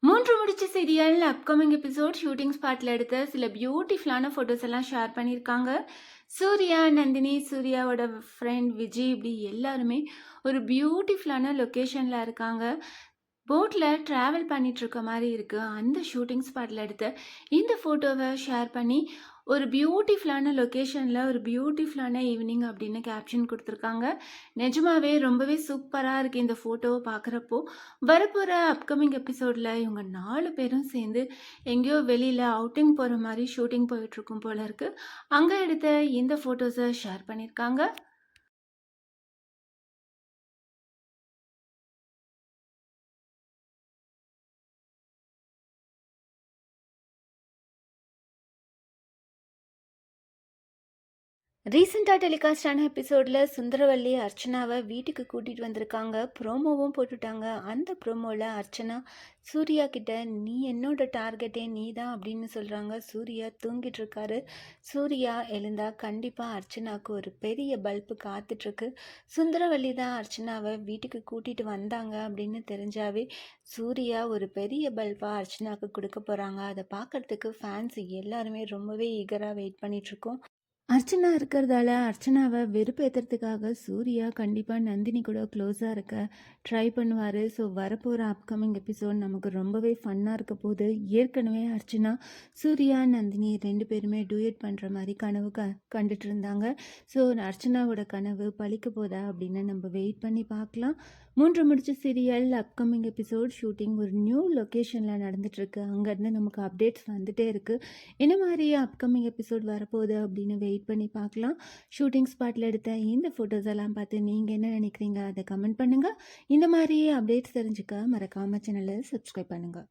மூன்று முடிச்சு serial upcoming episode shooting ஸ்பாட்ல எடுத்த சில பியூட்டிஃபுல்லான ஃபோட்டோஸ் எல்லாம் ஷேர் பண்ணியிருக்காங்க. சூர்யா, நந்தினி, சூர்யாவோட ஃப்ரெண்ட் விஜய் இப்படி எல்லாருமே ஒரு பியூட்டிஃபுல்லான லொக்கேஷனில் இருக்காங்க. போட்டில் ட்ராவல் பண்ணிட்டு இருக்க மாதிரி இருக்கு. அந்த ஷூட்டிங் ஸ்பாட்டில் எடுத்த இந்த ஃபோட்டோவை ஷேர் பண்ணி ஒரு பியூட்டிஃபுல்லான லொக்கேஷனில் ஒரு பியூட்டிஃபுல்லான ஈவினிங் அப்படின்னு கேப்ஷன் கொடுத்துருக்காங்க. நிஜமாவே ரொம்பவே சூப்பராக இருக்குது இந்த ஃபோட்டோவை பார்க்குறப்போ. வரப்போகிற அப்கமிங் எபிசோடில் இவங்க 4 பேரும் சேர்ந்து எங்கேயோ வெளியில் அவுட்டிங் போகிற மாதிரி ஷூட்டிங் போயிட்டுருக்கும் போல இருக்குது. அங்கே எடுத்த இந்த ஃபோட்டோஸை ஷேர் பண்ணியிருக்காங்க. ரீசெண்டாக டெலிகாஸ்ட் ஆன எபிசோடில் சுந்தரவல்லி அர்ச்சனாவை வீட்டுக்கு கூட்டிகிட்டு வந்திருக்காங்க. ப்ரோமோவும் போட்டுட்டாங்க. அந்த ப்ரோமோவில் அர்ச்சனா சூர்யா கிட்ட நீ என்னோட டார்கெட்டே நீ தான் அப்படின்னு சொல்கிறாங்க. சூர்யா தூங்கிட்டு இருக்காரு. சூர்யா எழுந்தா கண்டிப்பாக அர்ச்சனாவுக்கு ஒரு பெரிய பல்பு காத்துட்ருக்கு. சுந்தரவல்லி தான் அர்ச்சனாவை வீட்டுக்கு கூட்டிகிட்டு வந்தாங்க அப்படின்னு தெரிஞ்சாவே சூர்யா ஒரு பெரிய பல்பாக அர்ச்சனாவுக்கு கொடுக்க போகிறாங்க. அதை பார்க்குறதுக்கு ஃபேன்ஸ் எல்லாருமே ரொம்பவே ஈகராக வெயிட் பண்ணிகிட்ருக்கோம். அர்ச்சனா இருக்கிறதால அர்ச்சனாவை வெறுப்பேற்றுறதுக்காக சூர்யா கண்டிப்பாக நந்தினி கூட க்ளோஸாக இருக்க ட்ரை பண்ணுவார். ஸோ வரப்போகிற அப்கமிங் எபிசோட் நமக்கு ரொம்பவே ஃபன்னாக இருக்க போது. ஏற்கனவே அர்ச்சனா சூர்யா நந்தினி 2 பேருமே டூயட் பண்ணுற மாதிரி கனவு கண்டுட்டு இருந்தாங்க. ஸோ அர்ச்சனாவோட கனவு பழிக்க போதா அப்படின்னு நம்ம வெயிட் பண்ணி பார்க்கலாம். 3 முடிச்ச சீரியல் அப்கமிங் எபிசோட் ஷூட்டிங் ஒரு நியூ லொக்கேஷனில் நடந்துகிட்ருக்கு. அங்கேருந்து நமக்கு அப்டேட்ஸ் வந்துகிட்டே இருக்குது. என்ன மாதிரி அப்கமிங் எபிசோட் வரப்போகுது அப்படின்னு வெயிட் பண்ணி பார்க்கலாம். ஷூட்டிங் ஸ்பாட்டில் எடுத்த இந்த ஃபோட்டோஸ் எல்லாம் பார்த்து நீங்கள் என்ன நினைக்கிறீங்க அதை கமெண்ட் பண்ணுங்கள். இந்த மாதிரி அப்டேட்ஸ் தெரிஞ்சுக்க மறக்காமல் சேனலை சப்ஸ்கிரைப் பண்ணுங்கள்.